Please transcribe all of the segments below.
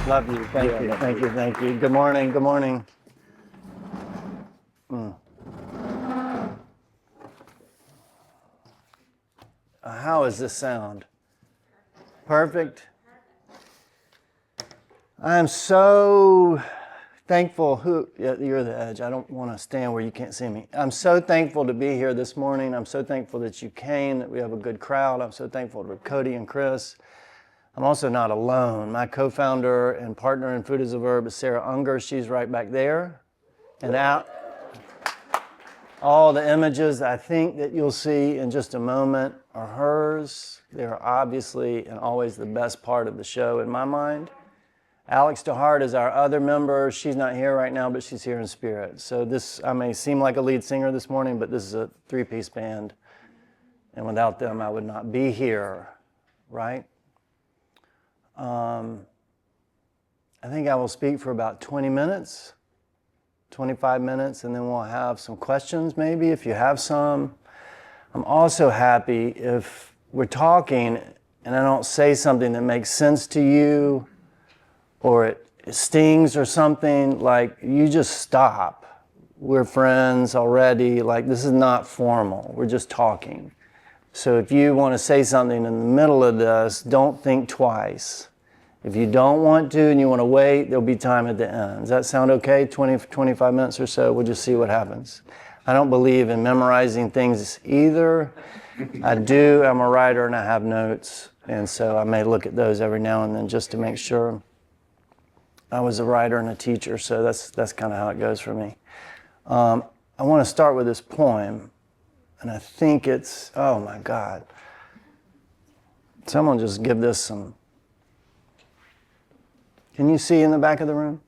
Love you. Thank you. Thank you. Thank you. Good morning. Good morning. How is this sound? Perfect. I am so thankful. You're the edge. I don't want to stand where you can't see me. I'm so thankful to be here this morning. I'm so thankful that you came, that we have a good crowd. I'm so thankful to Cody and Chris. I'm also not alone. My co-founder and partner in Food is a Verb is Sarah Unger. She's right back there. And out, all the images I think that you'll see in just a moment are hers. They're obviously and always the best part of the show in my mind. Alex DeHart is our other member. She's not here right now, but she's here in spirit. So this, I may seem like a lead singer this morning, but this is a three-piece band. And without them, I would not be here, right? I think I will speak for about 20 minutes, 25 minutes, and then we'll have some questions maybe if you have some. I'm also happy if we're talking and I don't say something that makes sense to you or it stings or something, like you just stop. We're friends already, like this is not formal, we're just talking. So if you want to say something in the middle of this, don't think twice. If you don't want to and you want to wait, there'll be time at the end. Does that sound okay? 20, 25 minutes or so, we'll just see what happens. I don't believe in memorizing things either. I do, I'm a writer and I have notes, and so I may look at those every now and then just to make sure. I was a writer and a teacher, so that's kind of how it goes for me. I want to start with this poem, and I think it's, oh my God. Someone just give this some. Can you see in the back of the room?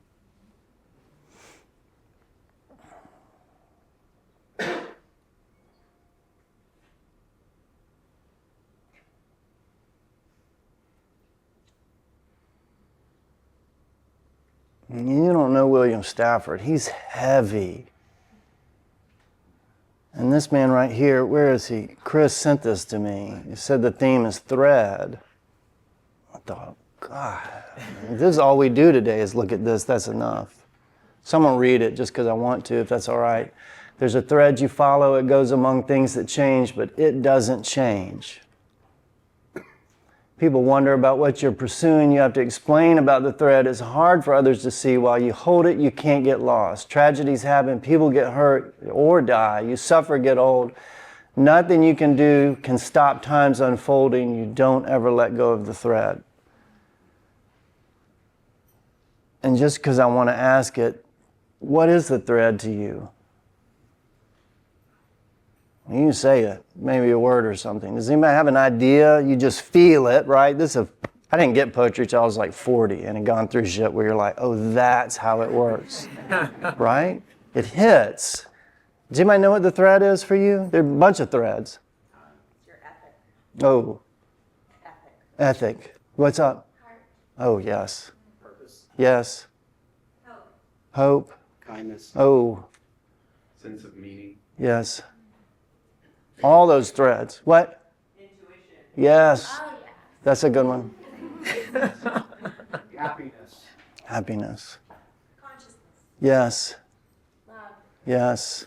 You don't know William Stafford. He's heavy. And this man right here, where is he? Chris sent this to me. He said the theme is thread. I thought, God, if this is all we do today is look at this, that's enough. Someone read it just because I want to, if that's all right. There's a thread you follow, it goes among things that change, but it doesn't change. People wonder about what you're pursuing. You have to explain about the thread. It's hard for others to see. While you hold it, you can't get lost. Tragedies happen, people get hurt or die. You suffer, get old. Nothing you can do can stop time's unfolding. You don't ever let go of the thread. And just because I want to ask it, what is the thread to you? You can say it, maybe a word or something. Does anybody have an idea? You just feel it, right? I didn't get poetry till I was like 40 and had gone through shit where you're like, oh, that's how it works, right? It hits. Does anybody know what the thread is for you? There are a bunch of threads. It's your ethic. Oh. Ethic. What's up? Heart. Oh, yes. Purpose. Yes. Hope. Kindness. Oh. Sense of meaning. Yes. All those threads. What? Intuition. Yes. Oh, yeah. That's a good one. Happiness. Happiness. Consciousness. Yes. Love. Yes.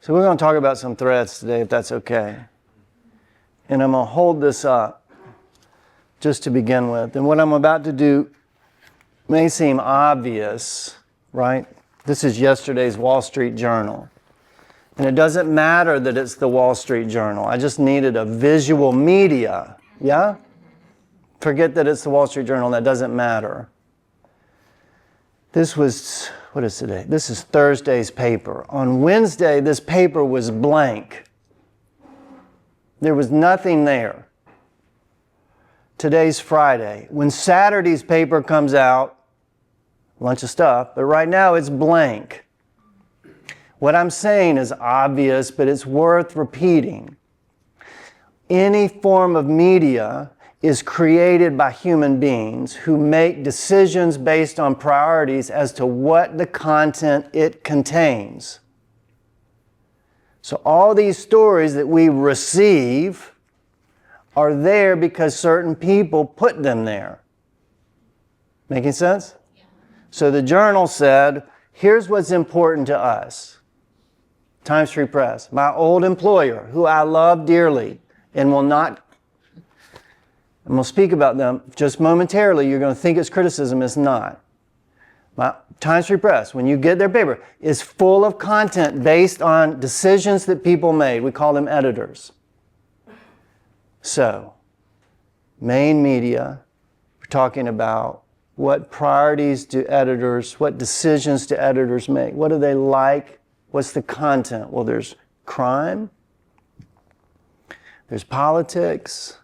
So we're going to talk about some threads today, if that's okay. And I'm going to hold this up just to begin with. And what I'm about to do may seem obvious, right? This is yesterday's Wall Street Journal. And it doesn't matter that it's the Wall Street Journal. I just needed a visual media, yeah? Forget that it's the Wall Street Journal, that doesn't matter. This was, what is today? This is Thursday's paper. On Wednesday, this paper was blank. There was nothing there. Today's Friday. When Saturday's paper comes out, a bunch of stuff, but right now it's blank. What I'm saying is obvious, but it's worth repeating. Any form of media is created by human beings who make decisions based on priorities as to what the content it contains. So all these stories that we receive are there because certain people put them there. Making sense? So the journal said, here's what's important to us. Times Free Press, my old employer, who I love dearly and we'll speak about them just momentarily. You're going to think it's criticism. It's not. My Times Free Press, when you get their paper, is full of content based on decisions that people made. We call them editors. So, main media, we're talking about what priorities do editors, what decisions do editors make? What do they like? What's the content? Well, there's crime, there's politics,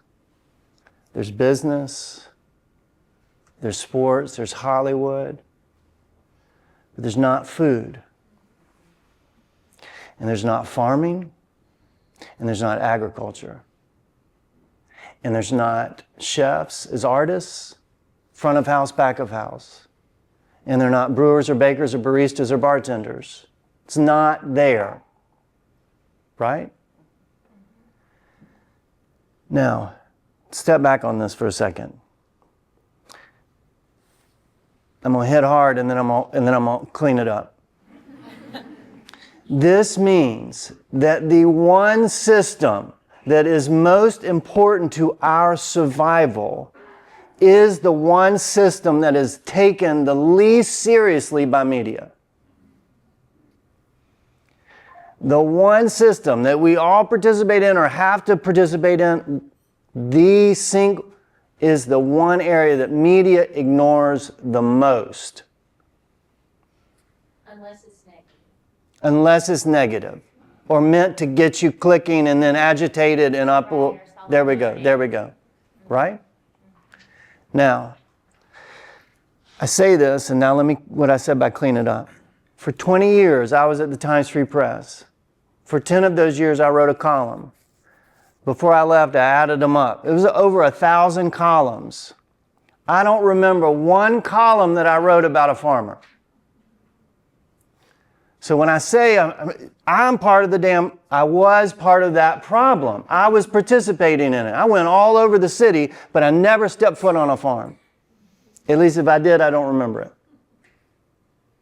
there's business, there's sports, there's Hollywood, but there's not food, and there's not farming, and there's not agriculture, and there's not chefs as artists, front of house, back of house, and they're not brewers or bakers or baristas or bartenders. It's not there, right? Now, step back on this for a second. I'm going to hit hard and then I'm going to clean it up. This means that the one system that is most important to our survival is the one system that is taken the least seriously by media. The one system that we all participate in or have to participate in, is the one area that media ignores the most. Unless it's negative. Unless it's negative. Or meant to get you clicking and then agitated and up. There we go. Right? Now, I say this, and now what I said by clean it up. For 20 years, I was at the Times Free Press. For 10 of those years, I wrote a column. Before I left, I added them up. It was over 1,000 columns. I don't remember one column that I wrote about a farmer. So when I say I'm part of I was part of that problem. I was participating in it. I went all over the city, but I never stepped foot on a farm. At least if I did, I don't remember it.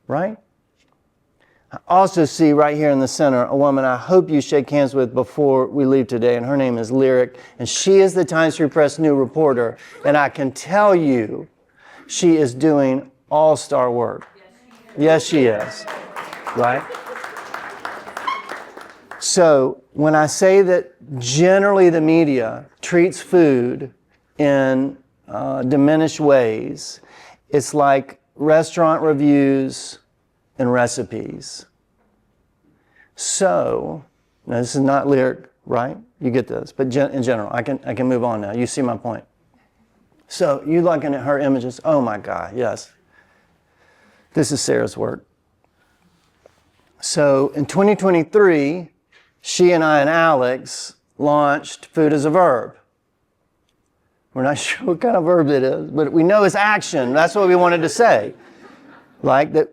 Right? I also see right here in the center a woman I hope you shake hands with before we leave today, and her name is Lyric, and she is the Times Free Press new reporter, and I can tell you she is doing all-star work. Yes, she is. Right? So when I say that generally the media treats food in diminished ways, it's like restaurant reviews and recipes. So, now this is not Lyric, right? You get this, but in general, I can move on now. You see my point. So, you looking at her images, oh my God, yes. This is Sarah's work. So, in 2023, she and I and Alex launched Food as a Verb. We're not sure what kind of verb it is, but we know it's action. That's what we wanted to say. Like the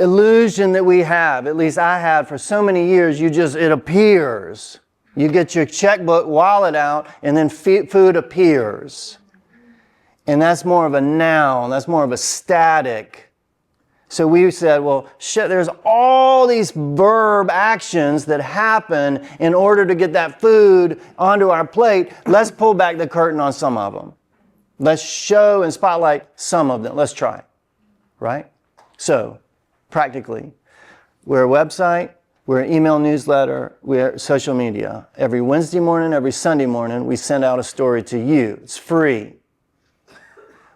illusion that we have, at least I had for so many years, it appears. You get your checkbook, wallet out, and then food appears. And that's more of a noun. That's more of a static. So we said, well, shit, there's all these verb actions that happen in order to get that food onto our plate. Let's pull back the curtain on some of them. Let's show and spotlight some of them. Let's try. Right? So, practically, we're a website, we're an email newsletter, we're social media. Every Wednesday morning, every Sunday morning, we send out a story to you. It's free.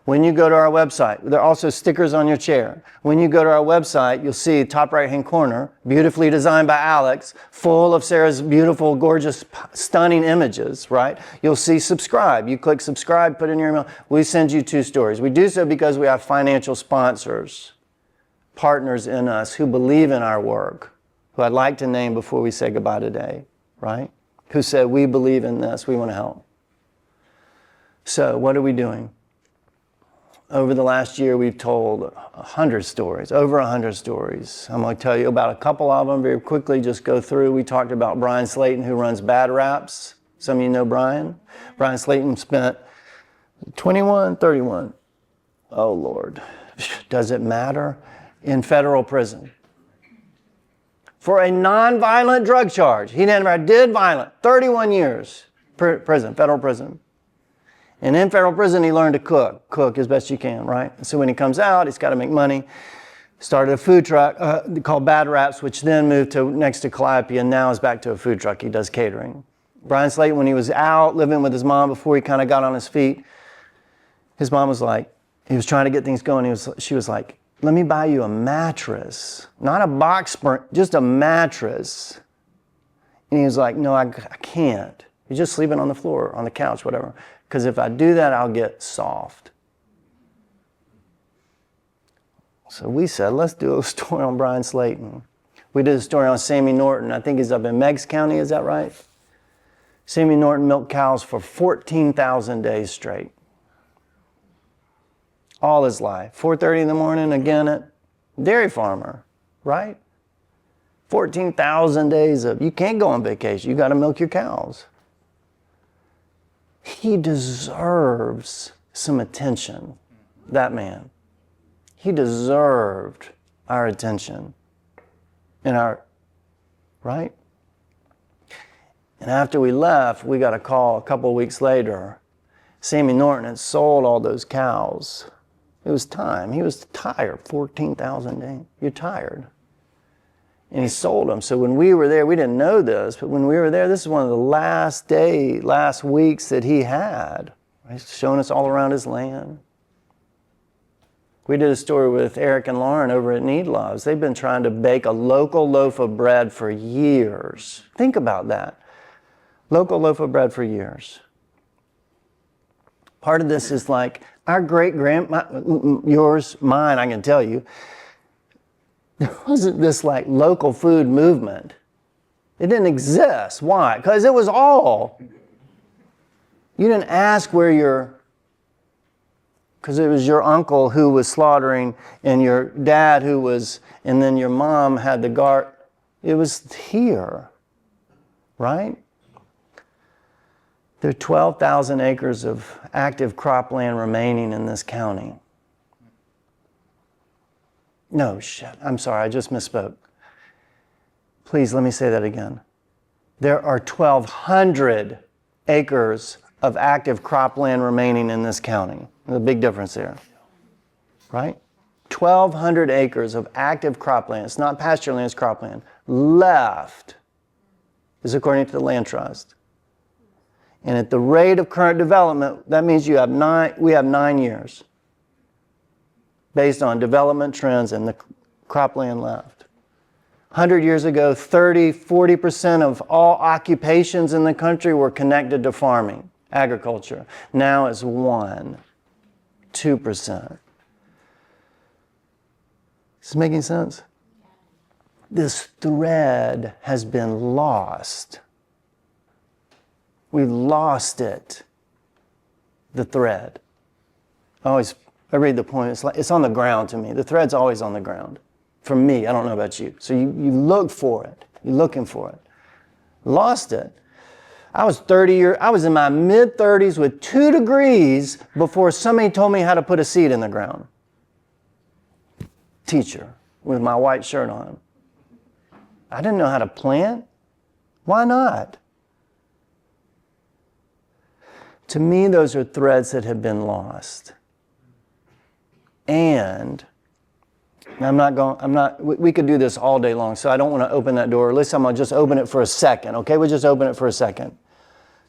When you go to our website, there are also stickers on your chair. When you go to our website, you'll see top right-hand corner, beautifully designed by Alex, full of Sarah's beautiful, gorgeous, stunning images, right? You'll see subscribe. You click subscribe, put in your email. We send you 2 stories. We do so because we have financial sponsors, partners in us who believe in our work, who I'd like to name before we say goodbye today, right? Who said, we believe in this, we want to help. So what are we doing? Over the last year, we've told 100 stories, over 100 stories. I'm going to tell you about a couple of them very quickly, just go through. We talked about Brian Slayton, who runs Bad Raps. Some of you know Brian. Brian Slayton spent 31, oh Lord, does it matter? In federal prison. For a non-violent drug charge. He never did violent. 31 years prison, federal prison. And in federal prison, he learned to cook as best you can, right? And so when he comes out, he's got to make money. Started a food truck called Bad Raps, which then moved to next to Calliope, and now is back to a food truck. He does catering. Brian Slayton, when he was out living with his mom before he kind of got on his feet, his mom was like, he was trying to get things going. She was like, let me buy you a mattress, not a box spring, just a mattress. And he was like, no, I can't. You're just sleeping on the floor, on the couch, whatever. Because if I do that, I'll get soft. So we said, let's do a story on Brian Slayton. We did a story on Sammy Norton. I think he's up in Meigs County, is that right? Sammy Norton milked cows for 14,000 days straight. All his life. 4:30 in the morning, again at dairy farmer, right? 14,000 days of, you can't go on vacation. You got to milk your cows. He deserves some attention, that man. He deserved our attention and our, right? And after we left, we got a call a couple of weeks later. Sammy Norton had sold all those cows. It was time. He was tired. 14,000 days. You're tired. And he sold them. So when we were there, we didn't know this, but when we were there, this is one of the last weeks that he had. He's showing us all around his land. We did a story with Eric and Lauren over at Need Loves. They've been trying to bake a local loaf of bread for years. Think about that. Local loaf of bread for years. Part of this is like our yours, mine, I can tell you. There wasn't this like local food movement. It didn't exist. Why? Because it was all. You didn't ask because it was your uncle who was slaughtering and your dad who was, and then your mom had the guard. It was here, right? There are 12,000 acres of active cropland remaining in this county. No, I'm sorry, I just misspoke. Please, let me say that again. There are 1,200 acres of active cropland remaining in this county. There's a big difference there, right? 1,200 acres of active cropland, it's not pasture land, it's cropland, left, is according to the Land Trust. And at the rate of current development, that means we have 9 years based on development trends and the cropland left. 100 years ago, 40% of all occupations in the country were connected to farming, agriculture. Now it's 2%. Is this making sense? This thread has been lost. We've lost it, the thread. I read the poem, it's on the ground to me. The thread's always on the ground. For me, I don't know about you. So you look for it. You're looking for it. Lost it. I was in my mid-30s with 2 degrees before somebody told me how to put a seed in the ground. Teacher, with my white shirt on. I didn't know how to plant. Why not? To me, those are threads that have been lost. And we could do this all day long, so I don't want to open that door. At least I'm going to just open it for a second, okay? We'll just open it for a second.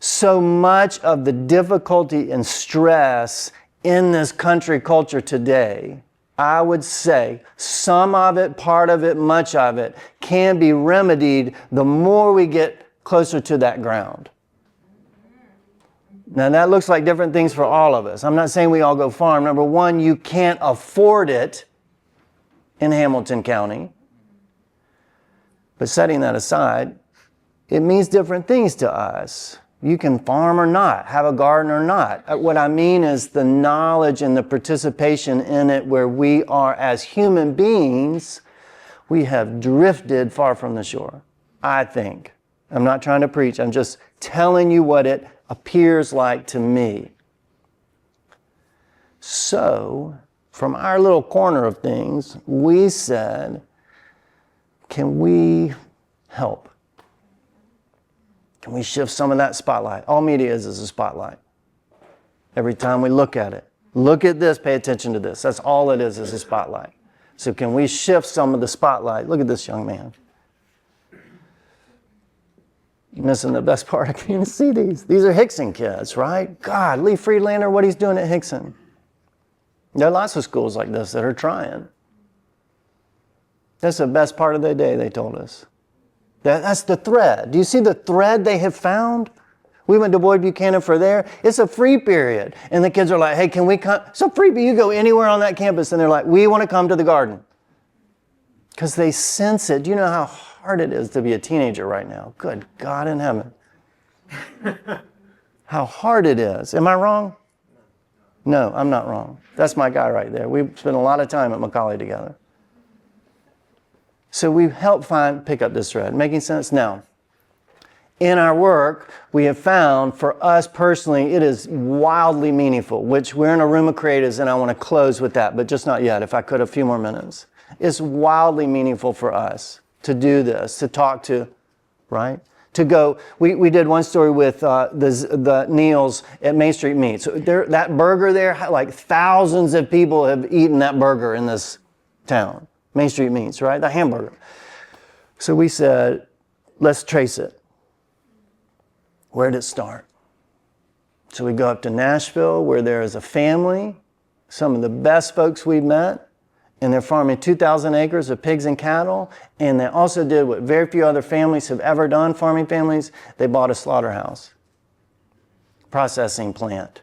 So much of the difficulty and stress in this country culture today, I would say some of it, part of it, much of it, can be remedied the more we get closer to that ground. Now that looks like different things for all of us. I'm not saying we all go farm. Number one, you can't afford it in Hamilton County. But setting that aside, it means different things to us. You can farm or not, have a garden or not. What I mean is the knowledge and the participation in it where we are as human beings, we have drifted far from the shore, I think. I'm not trying to preach. I'm just telling you what it appears like to me. So, from our little corner of things, we said, can we help? Can we shift some of that spotlight? All media is a spotlight. Every time we look at it, look at this, pay attention to this. That's all it is a spotlight. So can we shift some of the spotlight? Look at this young man. You're missing the best part. I can't even see these. These are Hickson kids, right? God, Lee Friedlander, what he's doing at Hickson. There are lots of schools like this that are trying. That's the best part of their day, they told us. That's the thread. Do you see the thread they have found? We went to Boyd Buchanan for there. It's a free period. And the kids are like, hey, can we come? It's a free period. You go anywhere on that campus. And they're like, we want to come to the garden. Because they sense it. Do you know how hard it is to be a teenager right now? Good God in heaven. How hard it is. Am I wrong? No, I'm not wrong. That's my guy right there. We've spent a lot of time at Macaulay together. So we've helped pick up this thread. Making sense? Now, in our work, we have found, for us personally, it is wildly meaningful, which we're in a room of creatives, and I want to close with that, but just not yet, if I could, a few more minutes. It's wildly meaningful for us to do this, to talk to, right? To go, we did one story with the Neils at Main Street Meats. So that burger there, like thousands of people have eaten that burger in this town. Main Street Meats, right? The hamburger. So we said, let's trace it. Where did it start? So we go up to Nashville, where there is a family, some of the best folks we've met, and they're farming 2,000 acres of pigs and cattle, and they also did what very few other families have ever done, farming families. They bought a slaughterhouse, processing plant,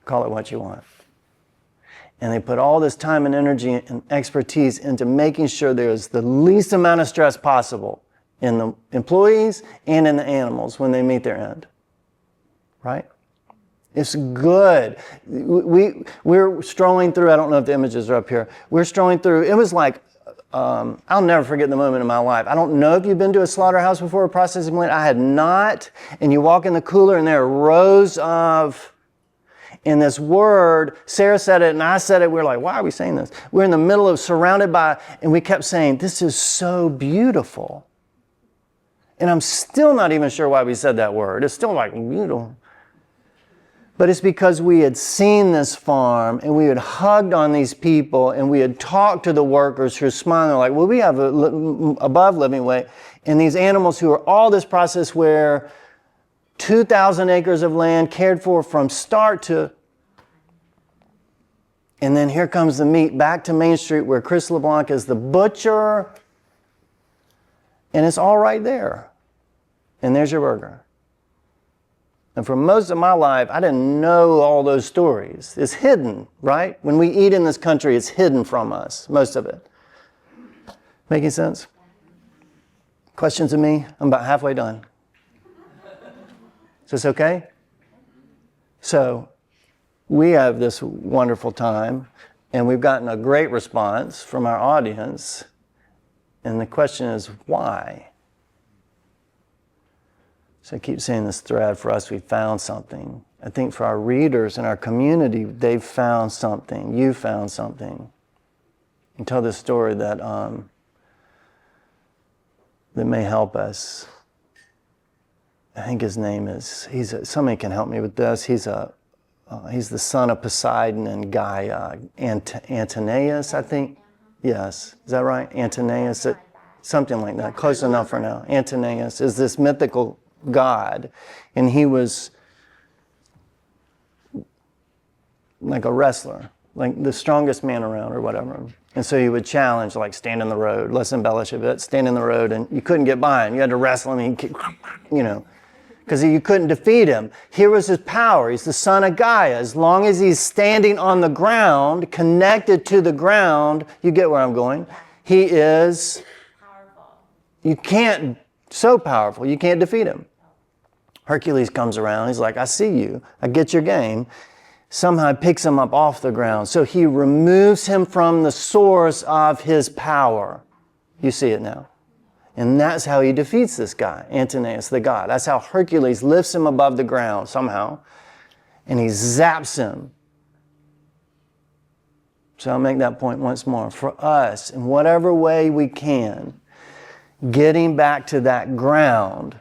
call it what you want. And they put all this time and energy and expertise into making sure there's the least amount of stress possible in the employees and in the animals when they meet their end, right? It's good. We're strolling through, I don't know if the images are up here. We're strolling through, it was like, I'll never forget the moment in my life. I don't know if you've been to a slaughterhouse before, a processing plant. I had not. And you walk in the cooler and there are rows of, in this word, Sarah said it and I said it. We're like, why are we saying this? We're in the middle of, surrounded by, and we kept saying, this is so beautiful. And I'm still not even sure why we said that word. It's still like beautiful. But it's because we had seen this farm and we had hugged on these people and we had talked to the workers who were smiling. They're like, well, we have above living wage. And these animals who are all this process where 2,000 acres of land cared for from start to, and then here comes the meat back to Main Street where Chris LeBlanc is the butcher. And it's all right there. And there's your burger. And for most of my life, I didn't know all those stories. It's hidden, right? When we eat in this country, it's hidden from us, most of it. Making sense? Questions of me? I'm about halfway done. Is this okay? So, we have this wonderful time, and we've gotten a great response from our audience. And the question is, why? So I keep saying this thread, for us, we found something. I think for our readers and our community, they've found something. You found something. And tell this story that that may help us. I think his name is, somebody can help me with this. He's the son of Poseidon and Gaia, Antinous, I think. Yes, is that right? Antinous, something like that. Close enough for now. Antinous is this mythical god, and he was like a wrestler, like the strongest man around or whatever. And so he would challenge, like, stand in the road. Let's embellish a bit. Stand in the road, and you couldn't get by him. You had to wrestle him, because you couldn't defeat him. Here was his power. He's the son of Gaia. As long as he's standing on the ground, connected to the ground, you get where I'm going. He is powerful. So powerful, you can't defeat him. Hercules comes around. He's like, I see you. I get your game. Somehow picks him up off the ground. So he removes him from the source of his power. You see it now. And that's how he defeats this guy, Antinous, the god. That's how Hercules lifts him above the ground somehow. And he zaps him. So I'll make that point once more. For us, in whatever way we can, getting back to that ground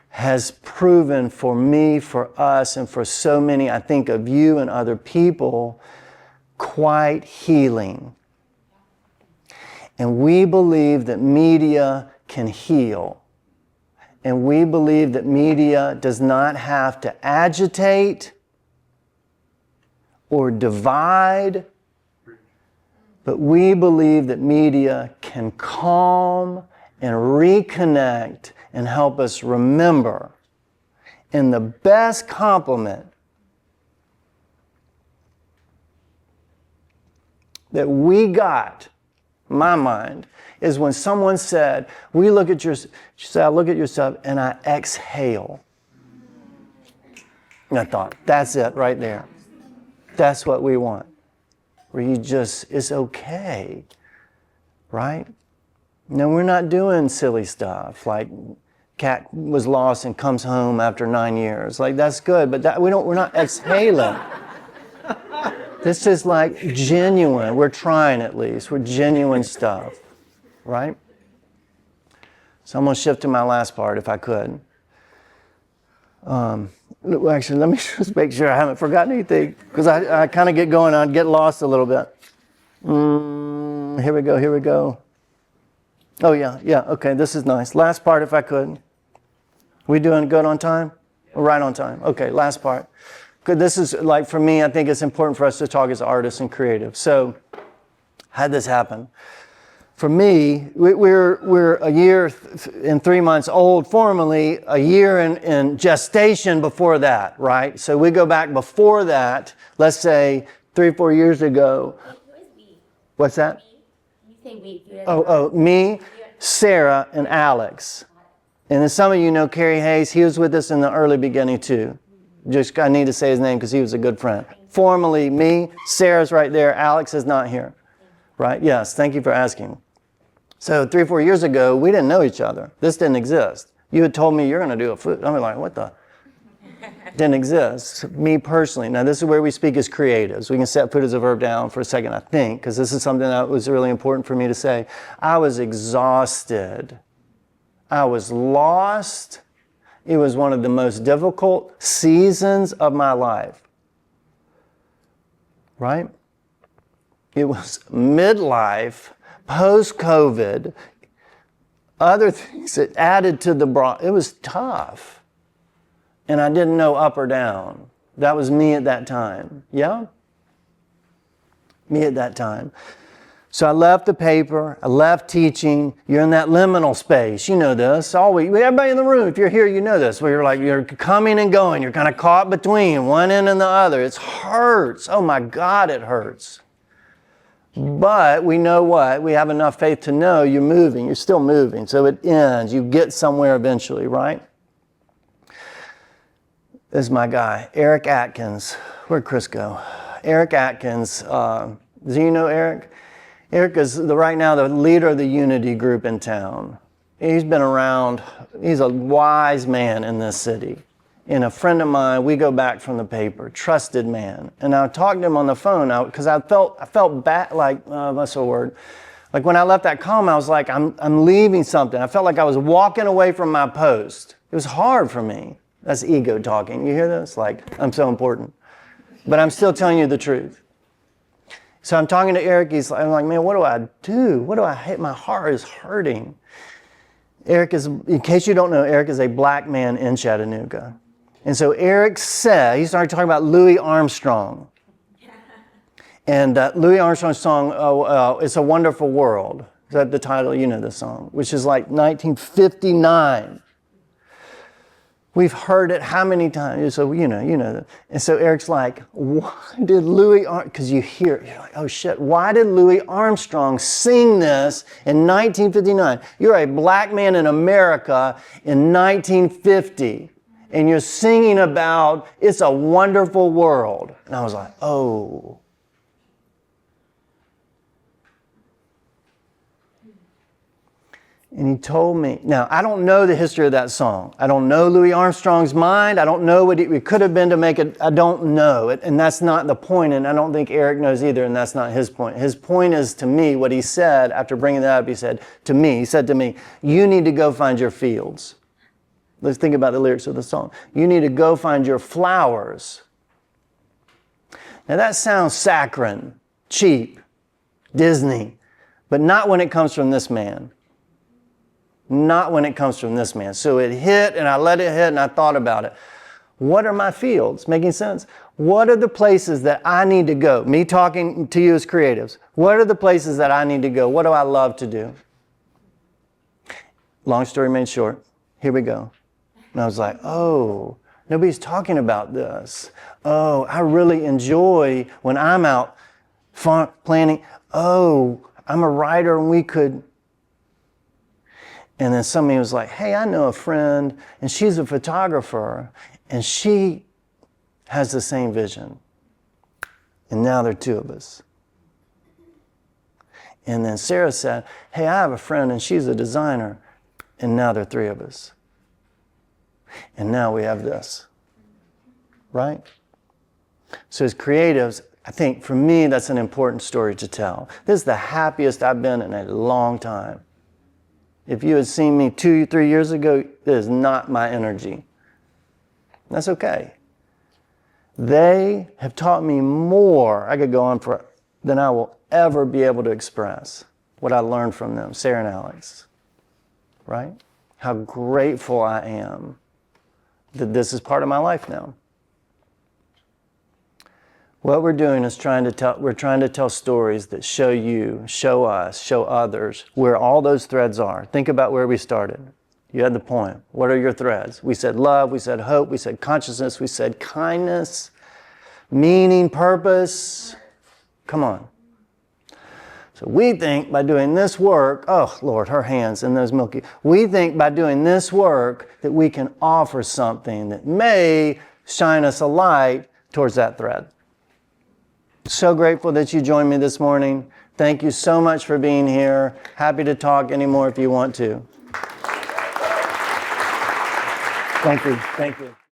has proven for me, for us, and for so many, I think of you and other people, quite healing. And we believe that media can heal. And we believe that media does not have to agitate or divide, but we believe that media can calm and reconnect and help us remember. And the best compliment that we got, in my mind, is when someone said, I look at your stuff and I exhale. And I thought, that's it right there. That's what we want. Where you just, it's okay, right? No, we're not doing silly stuff like cat was lost and comes home after 9 years. Like, that's good, but we're not exhaling. This is like genuine. We're trying at least. We're genuine stuff, right? So I'm going to shift to my last part if I could. Actually, let me just make sure I haven't forgotten anything, because I kind of get going, I get lost a little bit. Here we go. Oh, yeah, okay, this is nice. Last part if I could. We doing good on time? We're right on time. Okay, last part. Good. This is, like, for me, I think it's important for us to talk as artists and creatives. So, how'd this happen? For me, we're a year and 3 months old formally, a year in gestation before that, right? So we go back before that, let's say 3 or 4 years ago. Who is we? What's that? You say we. Me, Sarah, and Alex. And then some of you know Kerry Hayes. He was with us in the early beginning too. Just I need to say his name because he was a good friend. Formally, me, Sarah's right there. Alex is not here. Right? Yes, thank you for asking. So 3 or 4 years ago, we didn't know each other. This didn't exist. You had told me you're going to do a food. I'm like, what the? Didn't exist. Me personally. Now, this is where we speak as creatives. We can set food as a verb down for a second, I think, because this is something that was really important for me to say. I was exhausted. I was lost. It was one of the most difficult seasons of my life. Right? It was midlife, post-COVID, other things that added to it was tough. And I didn't know up or down. That was me at that time. Yeah? Me at that time. So I left the paper, I left teaching. You're in that liminal space. You know this. Everybody in the room, if you're here, you know this. Where you're coming and going. You're kind of caught between one end and the other. It hurts. Oh my God, it hurts. But we know what? We have enough faith to know you're moving. You're still moving. So it ends. You get somewhere eventually, right? This is my guy, Eric Atkins. Where'd Chris go? Eric Atkins. Do you know Eric? Eric is right now the leader of the Unity group in town. He's been around. He's a wise man in this city. And a friend of mine, we go back from the paper, trusted man. And I talked to him on the phone because I felt bad, like, what's the word? Like when I left that column, I was like, I'm leaving something. I felt like I was walking away from my post. It was hard for me. That's ego talking. You hear this? Like, I'm so important. But I'm still telling you the truth. So I'm talking to Eric. I'm like, man, what do I do? What do I hate? My heart is hurting. Eric is, in case you don't know, Eric is a black man in Chattanooga. And so Eric said, he started talking about Louis Armstrong. And Louis Armstrong's song, It's a Wonderful World. Is that the title? You know the song, which is like 1959. We've heard it how many times? So, you know. And so Eric's like, why did because you hear it, you're like, oh shit, why did Louis Armstrong sing this in 1959? You're a black man in America in 1950, and you're singing about It's a Wonderful World. And I was like, oh. And he told me, now I don't know the history of that song. I don't know Louis Armstrong's mind. I don't know what it could have been to make it. I don't know it. And that's not the point. And I don't think Eric knows either. And that's not his point. His point is to me, what he said after bringing that up, he said to me, you need to go find your fields. Let's think about the lyrics of the song. You need to go find your flowers. Now that sounds saccharine, cheap, Disney, but not when it comes from this man. Not when it comes from this man. So it hit and I let it hit and I thought about it. What are my fields? Making sense? What are the places that I need to go? Me talking to you as creatives. What are the places that I need to go? What do I love to do? Long story made short, here we go. And I was like, oh, nobody's talking about this. Oh, I really enjoy when I'm out planning. Oh, I'm a writer and we could. And then somebody was like, hey, I know a friend and she's a photographer and she has the same vision. And now there are two of us. And then Sarah said, hey, I have a friend and she's a designer. And now there are three of us. And now we have this. Right? So as creatives, I think for me, that's an important story to tell. This is the happiest I've been in a long time. If you had seen me 2-3 years ago, this is not my energy. That's okay. They have taught me more, I could go on for, than I will ever be able to express what I learned from them, Sarah and Alex. Right? How grateful I am that this is part of my life now. What we're doing is trying to tell stories that show you, show us, show others where all those threads are. Think about where we started. You had the point. What are your threads? We said love, we said hope, we said consciousness, we said kindness, meaning, purpose. Come on. So we think by doing this work, oh Lord, her hands in those milky. We think by doing this work that we can offer something that may shine us a light towards that thread. So grateful that you joined me this morning. Thank you so much for being here. Happy to talk anymore if you want to. Thank you. Thank you.